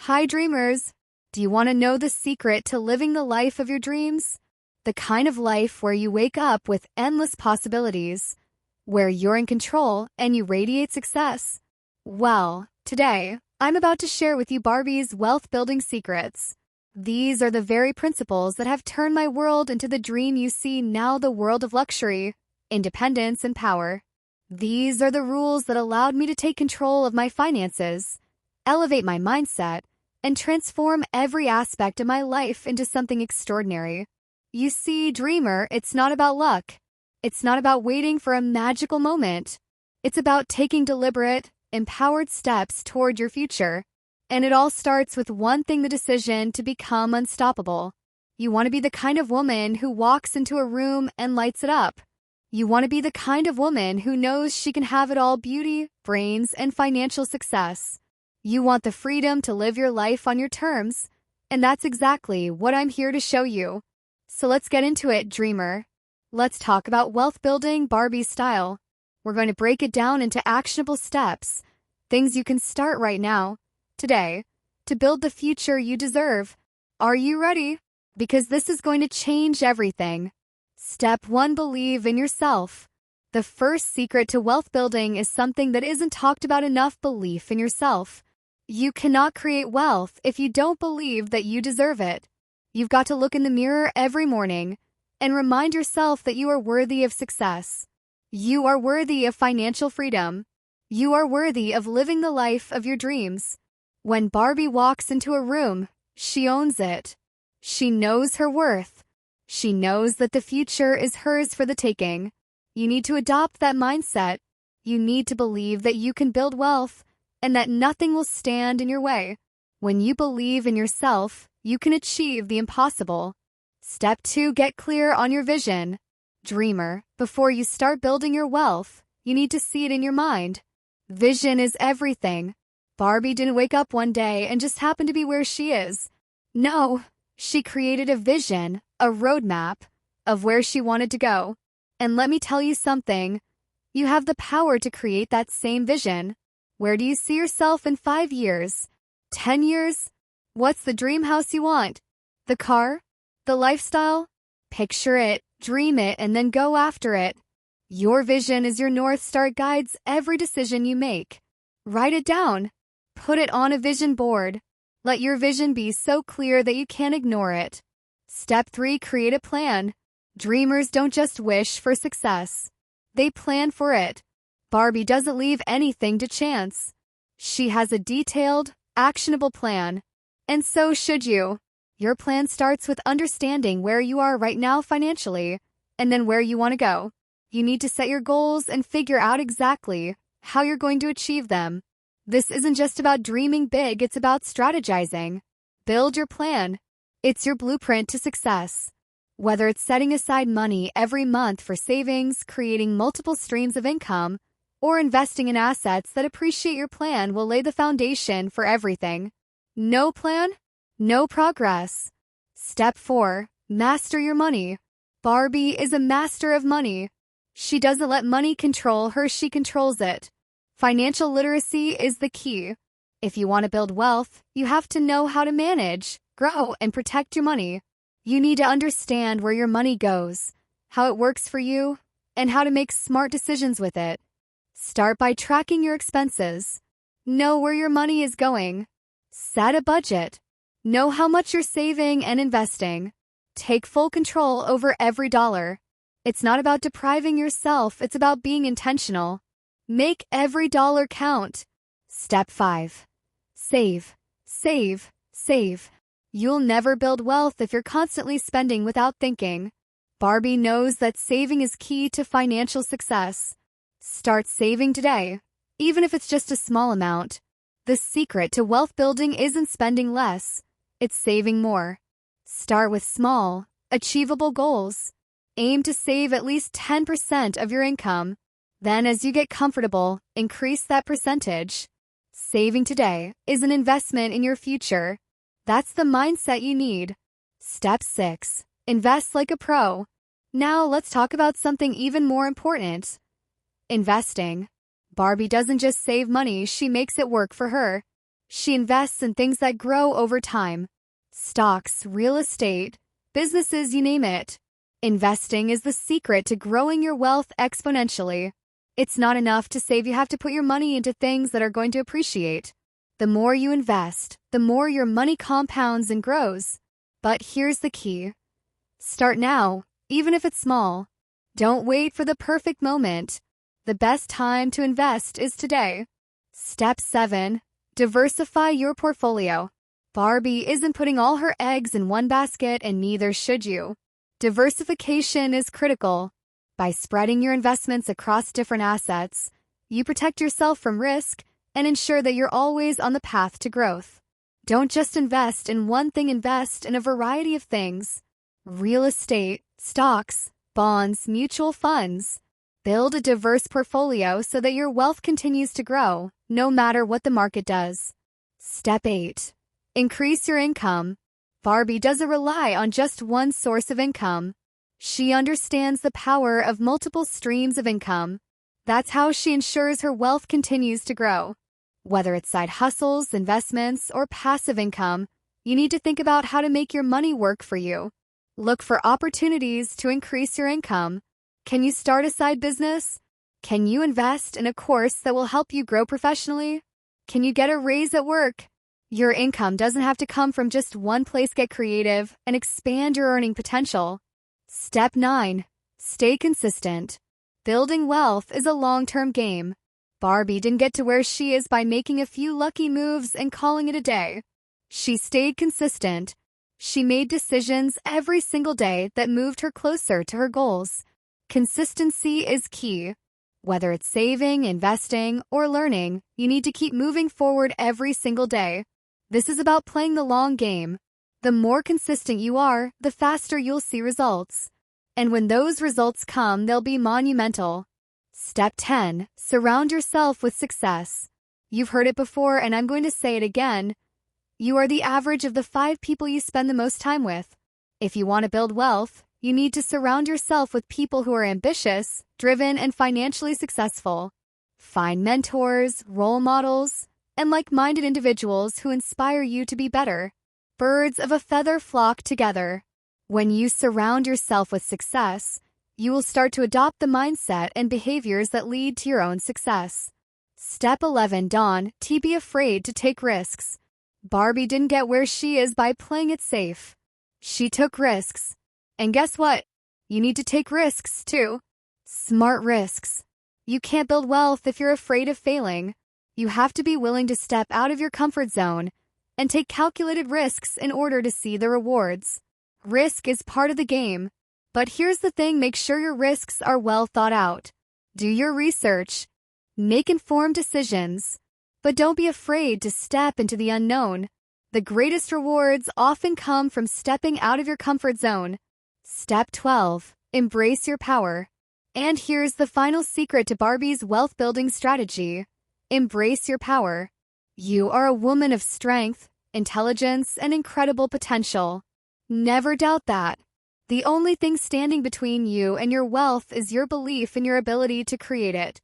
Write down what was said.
Hi, dreamers! Do you want to know the secret to living the life of your dreams? The kind of life where you wake up with endless possibilities, where you're in control and you radiate success. Well, today, I'm about to share with you Barbie's wealth-building secrets. These are the very principles that have turned my world into the dream you see now, the world of luxury, independence, and power. These are the rules that allowed me to take control of my finances, elevate my mindset, and transform every aspect of my life into something extraordinary. You see, dreamer, it's not about luck. It's not about waiting for a magical moment. It's about taking deliberate, empowered steps toward your future. And it all starts with one thing: the decision to become unstoppable. You want to be the kind of woman who walks into a room and lights it up. You want to be the kind of woman who knows she can have it all: beauty, brains, and financial success. You want the freedom to live your life on your terms, and that's exactly what I'm here to show you. So let's get into it, dreamer. Let's talk about wealth building Barbie style. We're going to break it down into actionable steps, things you can start right now, today, to build the future you deserve. Are you ready? Because this is going to change everything. Step 1: believe in yourself. The first secret to wealth building is something that isn't talked about enough: belief in yourself. You cannot create wealth if you don't believe that you deserve it. You've got to look in the mirror every morning and remind yourself that you are worthy of success. You are worthy of financial freedom. You are worthy of living the life of your dreams. When Barbie walks into a room, she owns it. She knows her worth. She knows that the future is hers for the taking. You need to adopt that mindset. You need to believe that you can build wealth and that nothing will stand in your way. When you believe in yourself, you can achieve the impossible. Step 2: get clear on your vision. Dreamer, before you start building your wealth, you need to see it in your mind. Vision is everything. Barbie didn't wake up one day and just happen to be where she is. No, she created a vision, a roadmap, of where she wanted to go. And let me tell you something, you have the power to create that same vision. Where do you see yourself in 5 years? 10 years? What's the dream house you want? The car? The lifestyle? Picture it, dream it, and then go after it. Your vision is your North Star. It guides every decision you make. Write it down. Put it on a vision board. Let your vision be so clear that you can't ignore it. Step 3: create a plan. Dreamers don't just wish for success. They plan for it. Barbie doesn't leave anything to chance. She has a detailed, actionable plan. And so should you. Your plan starts with understanding where you are right now financially, and then where you want to go. You need to set your goals and figure out exactly how you're going to achieve them. This isn't just about dreaming big, it's about strategizing. Build your plan. It's your blueprint to success. Whether it's setting aside money every month for savings, creating multiple streams of income, or investing in assets that appreciate, your plan will lay the foundation for everything. No plan? No progress. Step 4: master your money. Barbie is a master of money. She doesn't let money control her, she controls it. Financial literacy is the key. If you want to build wealth, you have to know how to manage, grow, and protect your money. You need to understand where your money goes, how it works for you, and how to make smart decisions with it. Start by tracking your expenses. Know where your money is going. Set a budget. Know how much you're saving and investing. Take full control over every dollar. It's not about depriving yourself, it's about being intentional. Make every dollar count. Step 5: save, save, save. You'll never build wealth if you're constantly spending without thinking. Barbie knows that saving is key to financial success. Start saving today, even if it's just a small amount. The secret to wealth building isn't spending less, it's saving more. Start with small, achievable goals. Aim to save at least 10% of your income. Then, as you get comfortable, increase that percentage. Saving today is an investment in your future. That's the mindset you need. Step 6: invest like a pro. Now let's talk about something even more important: investing. Barbie doesn't just save money, she makes it work for her. She invests in things that grow over time. Stocks, real estate, businesses, you name it. Investing is the secret to growing your wealth exponentially. It's not enough to save, you have to put your money into things that are going to appreciate. The more you invest, the more your money compounds and grows. But here's the key. Start now, even if it's small. Don't wait for the perfect moment. The best time to invest is today. Step 7. Diversify your portfolio. Barbie isn't putting all her eggs in one basket, and neither should you. Diversification is critical. By spreading your investments across different assets, you protect yourself from risk and ensure that you're always on the path to growth. Don't just invest in one thing, invest in a variety of things. Real estate, stocks, bonds, mutual funds. Build a diverse portfolio so that your wealth continues to grow, no matter what the market does. Step 8. Increase your income. Barbie doesn't rely on just one source of income. She understands the power of multiple streams of income. That's how she ensures her wealth continues to grow. Whether it's side hustles, investments, or passive income, you need to think about how to make your money work for you. Look for opportunities to increase your income. Can you start a side business? Can you invest in a course that will help you grow professionally? Can you get a raise at work? Your income doesn't have to come from just one place. Get creative and expand your earning potential. Step 9. Stay consistent. Building wealth is a long-term game. Barbie didn't get to where she is by making a few lucky moves and calling it a day. She stayed consistent. She made decisions every single day that moved her closer to her goals. Consistency is key. Whether it's saving, investing, or learning, you need to keep moving forward every single day. This is about playing the long game. The more consistent you are, the faster you'll see results. And when those results come, they'll be monumental. Step 10. Surround yourself with success. You've heard it before, and I'm going to say it again. You are the average of the 5 people you spend the most time with. If you want to build wealth, you need to surround yourself with people who are ambitious, driven, and financially successful. Find mentors, role models, and like-minded individuals who inspire you to be better. Birds of a feather flock together. When you surround yourself with success, you will start to adopt the mindset and behaviors that lead to your own success. Step 11. Don't be afraid to take risks. Barbie didn't get where she is by playing it safe. She took risks. And guess what? You need to take risks, too. Smart risks. You can't build wealth if you're afraid of failing. You have to be willing to step out of your comfort zone and take calculated risks in order to see the rewards. Risk is part of the game. But here's the thing, make sure your risks are well thought out. Do your research. Make informed decisions. But don't be afraid to step into the unknown. The greatest rewards often come from stepping out of your comfort zone. Step 12. Embrace your power. And here's the final secret to Barbie's wealth-building strategy. Embrace your power. You are a woman of strength, intelligence, and incredible potential. Never doubt that. The only thing standing between you and your wealth is your belief in your ability to create it.